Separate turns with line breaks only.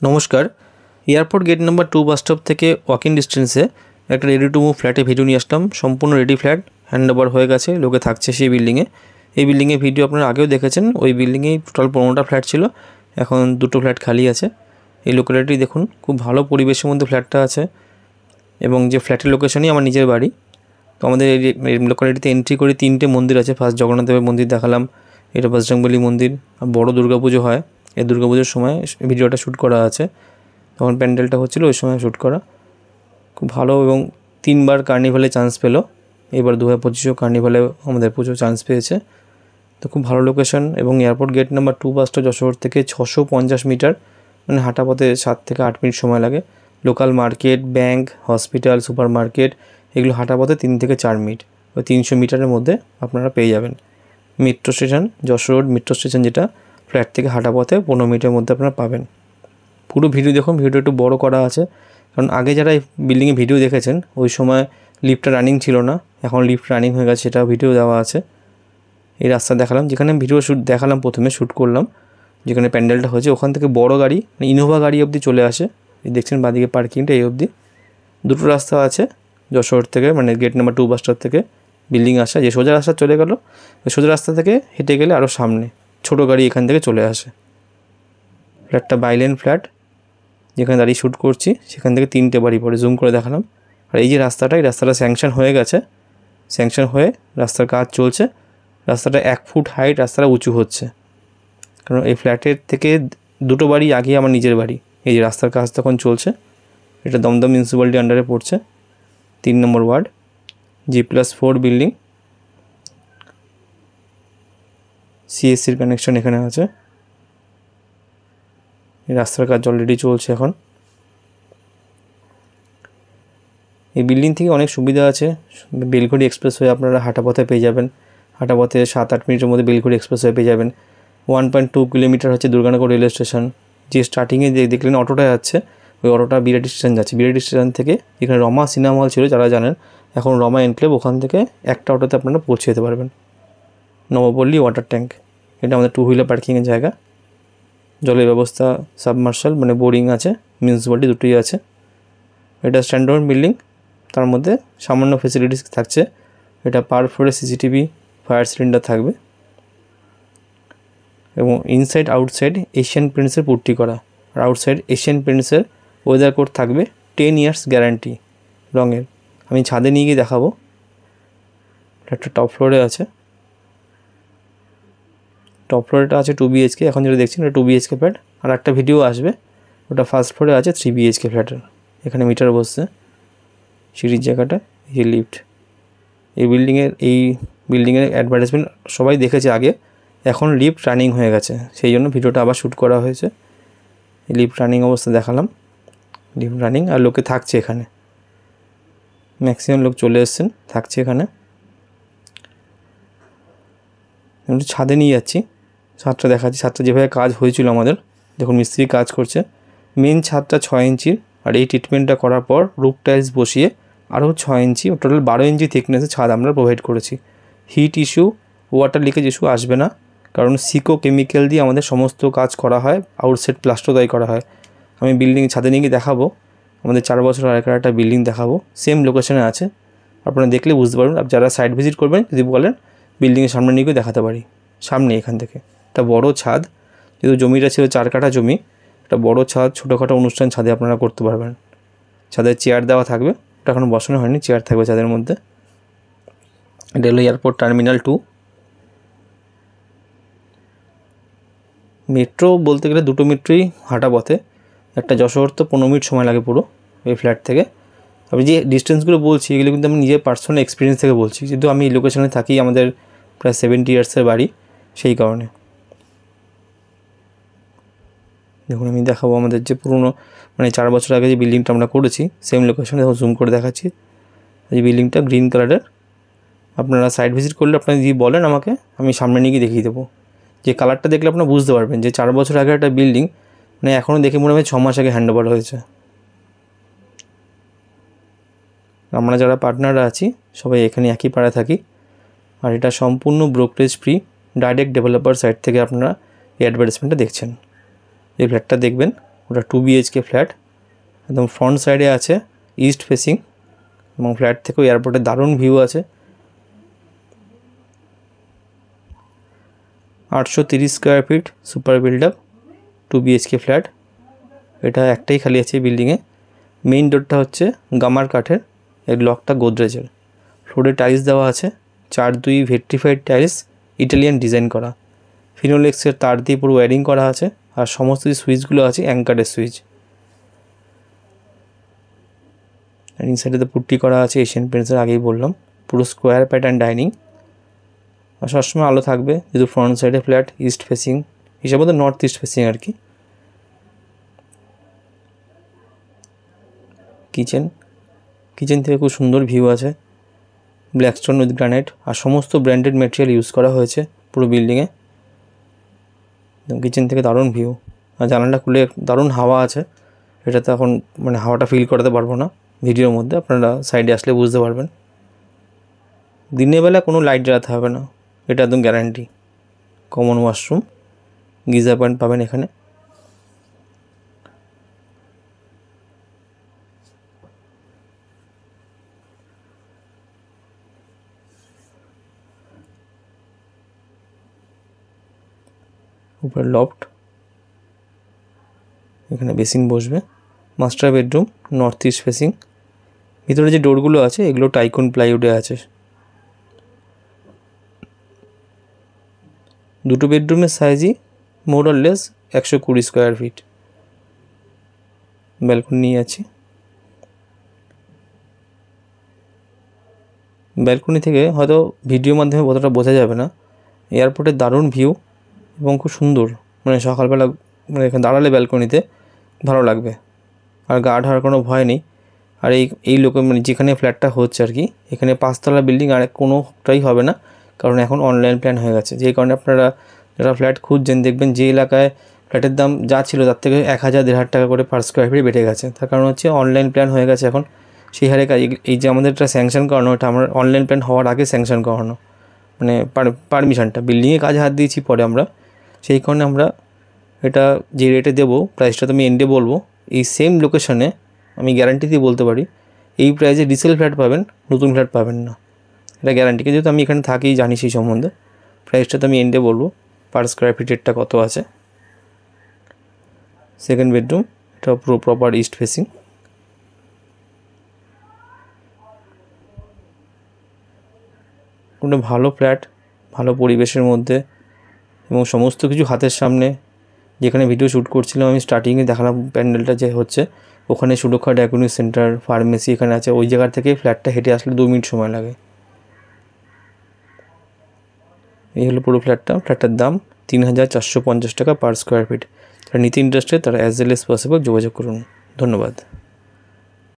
নমস্কার। Airport gate number 2 bus stop থেকে walking ডিস্টেন্সে একটা রেডি টু মুভ ফ্ল্যাটে ভিডিও নিয়ে আসলাম। সম্পূর্ণ রেডি ফ্ল্যাট, হ্যান্ড ওভার হয়ে গেছে, লোকে থাকছে সেই বিল্ডিংয়ে। এই বিল্ডিংয়ে ভিডিও আপনারা আগেও দেখেছেন। ওই বিল্ডিংয়েই টোটাল 15টা ফ্ল্যাট ছিল, এখন 2টো ফ্ল্যাট খালি আছে। এই লোকেলিটি দেখুন, খুব ভালো পরিবেশের মধ্যে ফ্ল্যাটটা আছে এবং যে ফ্ল্যাটের লোকেশনই আমার নিজের বাড়ি। তো আমাদের এই লোকালিটিতে এন্ট্রি করে 3টে মন্দির আছে। ফার্স্ট জগন্নাথ দেবের মন্দির দেখালাম, এটা বজরংবলী মন্দির। বড় দুর্গাপুজো হয়, এই দুর্গাপুজোর সময় ভিডিওটা শ্যুট করা আছে, তখন প্যান্ডেলটা হচ্ছিলো ওই সময় শ্যুট করা। খুব ভালো এবং 3বার কার্নিভালে চান্স পেলো। এবার 2025 কার্নিভালে আমাদের পুজো চান্স পেয়েছে। তো খুব ভালো লোকেশন এবং এয়ারপোর্ট গেট নাম্বার 2 বাসটা যশোর থেকে 650 মিটার, মানে হাঁটা পথে 7 থেকে 8 মিনিট সময় লাগে। Local market, bank, hospital, super market এগুলো হাঁটা পথে 3 থেকে 4 মিনিট, ওই 300 মিটারের মধ্যে আপনারা পেয়ে যাবেন। Metro station, Jessore road metro station, যেটা ফ্ল্যাট থেকে হাঁটা পথে 15 মিনিটের মধ্যে আপনারা পাবেন। পুরো ভিডিও দেখুন, ভিডিওটা একটু বড় করা আছে, কারণ আগে যারা এই বিল্ডিংয়ে ভিডিও দেখেছেন ওই সময় লিফটটা রানিং ছিল না, এখন লিফট রানিং হয়ে গেছে, সেটা ভিডিও দেওয়া আছে। এই রাস্তা দেখালাম, যেখানে ভিডিও শ্যুট দেখালাম, প্রথমে শ্যুট করলাম যেখানে প্যান্ডেলটা হয়েছে, ওখান থেকে বড় গাড়ি, মানে ইনোভা গাড়ি অবধি চলে আসে। এই দেখছেন বাঁদিকে পার্কিংটা, এই অবধি 2টো রাস্তা আছে যশোর থেকে, মানে গেট নাম্বার 2 বাস স্টপ থেকে বিল্ডিং আসা। যে সোজা রাস্তা চলে গেল, ওই সোজা রাস্তা থেকে হেঁটে গেলে আরও সামনে ছোটো গাড়ি এখান থেকে চলে আসে। ফ্ল্যাটটা বাইলেন ফ্ল্যাট, যেখানে দাঁড়িয়ে শ্যুট করছি সেখান থেকে 3টে বাড়ি পরে জুম করে দেখালাম। আর এই যে রাস্তাটা, এই রাস্তাটা স্যাংশন হয়ে গেছে, স্যাংশন হয়ে রাস্তার কাজ চলছে। রাস্তাটা 1 ফুট হাইট, রাস্তাটা উঁচু হচ্ছে, কারণ এই ফ্ল্যাটের থেকে 2টো বাড়ি আগে আমার নিজের বাড়ি। এই যে রাস্তার কাজ তখন চলছে। এটা দমদম মিউনিসিপ্যালিটি আন্ডারে পড়ছে, 3 নম্বর ওয়ার্ড, G+4 বিল্ডিং। সিএসসির কানেকশন এখানে আছে। এই রাস্তার কাজ অলরেডি চলছে এখন। এই বিল্ডিং থেকে অনেক সুবিধা আছে। বেলঘড়ি এক্সপ্রেস হয়ে আপনারা হাঁটা পথে পেয়ে যাবেন, হাঁটা পথে 7-8 মিনিটের মধ্যে বেলঘড়ি এক্সপ্রেস হয়ে পেয়ে যাবেন। 1.2 কিলোমিটার হচ্ছে দুর্গানগর রেলওয়ে স্টেশন। যে স্টার্টিংয়ে দেখলেন অটোটা যাচ্ছে, ওই অটোটা বিরাটি স্টেশন যাচ্ছে। বিরাটি স্টেশন থেকে এখানে রমা সিনেমা হল ছিল, যারা জানেন, এখন রমা এনক্লেভ, ওখান থেকে একটা অটোতে আপনারা পৌঁছে যেতে পারবেন। নবপল্লী ওয়াটার ট্যাঙ্ক, এটা আমাদের 2 হুইলার পার্কিংয়ের জায়গা। জলের ব্যবস্থা সাবমার্শাল, মানে বোরিং আছে, মিউনিসিপ্যালিটি দুটোই আছে। এটা স্ট্যান্ডার্ড বিল্ডিং, তার মধ্যে সামান্য ফেসিলিটিস থাকছে। এটা পার ফ্লোরে সিসিটিভি, ফায়ার সিলিন্ডার থাকবে এবং ইনসাইড আউটসাইড এশিয়ান পেন্টসের পুট্টি করা। আর আউটসাইড এশিয়ান পেন্টসের ওয়েদার কোড থাকবে, 10 ইয়ার্স গ্যারান্টি রঙের। আমি ছাদে নিয়ে গিয়ে দেখাবো। একটা টপ ফ্লোরে আছে, টপ ফ্লোরটা আছে 2 BHK, এখন যেটা দেখছেন এটা 2 BHK ফ্ল্যাট। আর একটা ভিডিও আসবে, ওটা ফার্স্ট ফ্লোরে আছে 3 BHK ফ্ল্যাটের। এখানে মিটার বসছে, সিঁড়ির জায়গাটা, এই লিফট। এই বিল্ডিংয়ের অ্যাডভার্টাইজমেন্ট সবাই দেখেছে আগে, এখন লিফট রানিং হয়ে গেছে, সেই জন্য ভিডিওটা আবার শ্যুট করা হয়েছে। এই লিফট রানিং অবস্থা দেখালাম, লিফট রানিং, আর লোকে থাকছে এখানে, ম্যাক্সিমাম লোক চলে এসছেন, থাকছে এখানে। একটু ছাদে নিয়ে যাচ্ছি, ছাদটা দেখাচ্ছি। ছাদটা যেভাবে কাজ হয়েছিল আমাদের, দেখুন মিস্ত্রি কাজ করছে। মেন ছাদটা 6 ইঞ্চির, আর এই ট্রিটমেন্টটা করার পর রুফ টাইলস বসিয়ে আরও 6 ইঞ্চি, টোটাল 12 ইঞ্চি থিকনেসে ছাদ আমরা প্রোভাইড করেছি। Heat issue, water leakage issue আসবে না, কারণ সিকো কেমিক্যাল দিয়ে আমাদের সমস্ত কাজ করা হয়, আউটসাইড প্লাস্টার দায়ী করা হয়। আমি বিল্ডিং ছাদে নিয়ে গিয়ে দেখাবো, আমাদের 4 বছর আগেকার একটা বিল্ডিং দেখাবো, সেম লোকেশনে আছে, আপনারা দেখলে বুঝতে পারবেন। যারা সাইট ভিজিট করবেন যদি বলেন, বিল্ডিংয়ের সামনে নিয়ে গিয়ে দেখাতে পারি। সামনে এখান থেকে একটা বড় ছাদ, যেহেতু জমিটা ছিল 4 কাঠা জমি, একটা বড় ছাদ, ছোটোখাটো অনুষ্ঠান ছাদে আপনারা করতে পারবেন। ছাদে চেয়ার দেওয়া থাকবে, ওটা এখনও বসানো হয়নি, চেয়ার থাকবে ছাদের মধ্যে। এটা হলো এয়ারপোর্ট টার্মিনাল 2। মেট্রো বলতে গেলে 2টো মেট্রোই হাঁটা পথে, একটা যশোর তো 15 মিনিট সময় লাগে পুরো এই ফ্ল্যাট থেকে। আমি যে ডিস্টেন্সগুলো বলছি এগুলো কিন্তু আমি নিজের পার্সোনাল এক্সপিরিয়েন্স থেকে বলছি, যেহেতু আমি এই লোকেশনে থাকি, আমাদের প্রায় 70 ইয়ার্সের বাড়ি, সেই কারণে। দেখুন আমি দেখাবো আমাদের যে পুরনো, মানে 4 বছর আগে যে বিল্ডিংটা আমরা করেছি, সেম লোকেশনে দেখুন, জুম করে দেখাচ্ছি। এই বিল্ডিংটা গ্রিন কালারের, আপনারা সাইট ভিজিট করলে আপনারা যদি বলেন আমাকে, আমি সামনে নিয়ে গিয়ে দেখিয়ে দেবো। যে কালারটা দেখলে আপনারা বুঝতে পারবেন যে 4 বছর আগে একটা বিল্ডিং, মানে এখনও দেখে মনে হয় 6 মাস আগে হ্যান্ড ওভার হয়েছে। আমরা যারা পার্টনাররা আছি সবাই এখানে একই পাড়ায় থাকি, আর এটা সম্পূর্ণ brokerage free, direct developer site থেকে আপনারা এই অ্যাডভার্টাইজমেন্টটা দেখছেন। এই ফ্ল্যাটটা দেখবেন, ওটা 2 BHK ফ্ল্যাট, একদম ফ্রন্ট সাইডে আছে, ইস্ট ফেসিং, এবং ফ্ল্যাট থেকেও এয়ারপোর্টের দারুণ ভিউ আছে। 830 square feet super build up 2 BHK flat. এটা একটাই খালি আছে বিল্ডিংয়ে। মেইন ডোরটা হচ্ছে গামার কাঠের, এর লকটা গোদরেজের। ফ্লোরে টাইলস দেওয়া আছে, 4-2 ভেট্রিফাইড টাইলস, ইটালিয়ান ডিজাইন করা। ফিনোলেক্সের তার দিয়ে পুরো ওয়্যারিং করা আছে, আর সমস্ত যে সুইচগুলো আছে অ্যাঙ্কারের সুইচ। আর ইনসাইডে পুট্টি করা আছে এশিয়ান পেন্টসের, আগেই বললাম। পুরো স্কোয়ার প্যাটার্ন ডাইনিং, আর সবসময় আলো থাকবে, যেহেতু ফ্রন্ট সাইডে ফ্ল্যাট, ইস্ট ফেসিং হিসাবে তো নর্থ ইস্ট ফেসিং আর কি। কিচেন থেকে খুব সুন্দর ভিউ আছে, ব্ল্যাক স্টোন উইথ গ্রানাইট, আর সমস্ত ব্র্যান্ডেড ম্যাটেরিয়াল ইউজ করা হয়েছে পুরো বিল্ডিংয়ে। কিচেন থেকে দারুণ ভিউ, আর জানালাটা খুলে দারুণ হাওয়া আছে। এটাতে এখন মানে হাওয়াটা ফিল করাতে পারবো না ভিডিওর মধ্যে, আপনারা সাইডে আসলে বুঝতে পারবেন। দিনের বেলা কোনো লাইট জ্বালাতে হবে না, এটা একদম guarantee. Common washroom, geyser point পাবেন এখানে। উপরে লফট, এখানে বেসিন বসবে। Master bedroom north east facing. ভিতরে যে ডোরগুলো আছে এগুলো টাইকন প্লাইউডে আছে। দুটো বেডরুমের সাইজই more or less 120 square feet. Balcony নিয়ে আছি। ব্যালকনি থেকে হয়তো ভিডিওর মাধ্যমে কতটা বোঝা যাবে না, এয়ারপোর্টের দারুণ ভিউ এবং খুব সুন্দর। মানে সকালবেলা মানে এখানে দাঁড়ালে ব্যালকনিতে ভালো লাগবে, আর গার্ড হওয়ার কোনো ভয় নেই। আর এই মানে যেখানে ফ্ল্যাটটা হচ্ছে আর কি, এখানে 5তলা বিল্ডিং আর কোনোটাই হবে না, কারণ এখন অনলাইন প্ল্যান হয়ে গেছে। যেই কারণে আপনারা যারা ফ্ল্যাট খুঁজছেন, দেখবেন যে এলাকায় ফ্ল্যাটের দাম যা ছিল তার থেকে 1000-1500 টাকা করে পার স্কোয়ার ফিট বেড়ে গেছে। তার কারণ হচ্ছে অনলাইন প্ল্যান হয়ে গেছে এখন, সেই হারে কাজ। এই যে আমাদের এটা স্যাংশন করানো, এটা আমার অনলাইন প্ল্যান হওয়ার আগে স্যাংশন করানো, মানে পারমিশনটা বিল্ডিংয়ে কাজে হাত দিয়েছি পরে আমরা। সেই কারণে আমরা এটা যে রেটে দেবো, প্রাইসটা তো আমি এন্ডে বলবো। এই সেম লোকেশনে আমি গ্যারান্টি দিয়ে বলতে পারি, এই প্রাইসে রিসেল ফ্ল্যাট পাবেন, নতুন ফ্ল্যাট পাবেন না, এটা গ্যারান্টি। যেহেতু আমি এখানে থাকি, জানি সেই সম্বন্ধে। প্রাইসটা তো আমি এন্ডে বলবো পার স্কোয়ার ফিট রেটটা কত আছে। সেকেন্ড বেডরুম, এটা পুরো প্রপার ইস্ট ফেসিং। কোনো ভালো ফ্ল্যাট, ভালো পরিবেশের মধ্যে, এবং সমস্ত কিছু হাতের সামনে। যেখানে ভিডিও শ্যুট করছিলাম আমি, স্টার্টিংয়ে দেখালাম প্যান্ডেলটা যে হচ্ছে, ওখানে সুরক্ষা ডায়াগনস্টিক সেন্টার, ফার্মেসি এখানে আছে। ওই জায়গা থেকে ফ্ল্যাটটা হেঁটে আসলে 2 মিনিট সময় লাগে। এই হলো পুরো ফ্ল্যাটটার দাম 3450 টাকা পার স্কোয়ার ফিট। যারা নিতে ইন্টারেস্টেড তারা অ্যাজ ওয়েল এজ পসিবল যোগাযোগ করুন। ধন্যবাদ।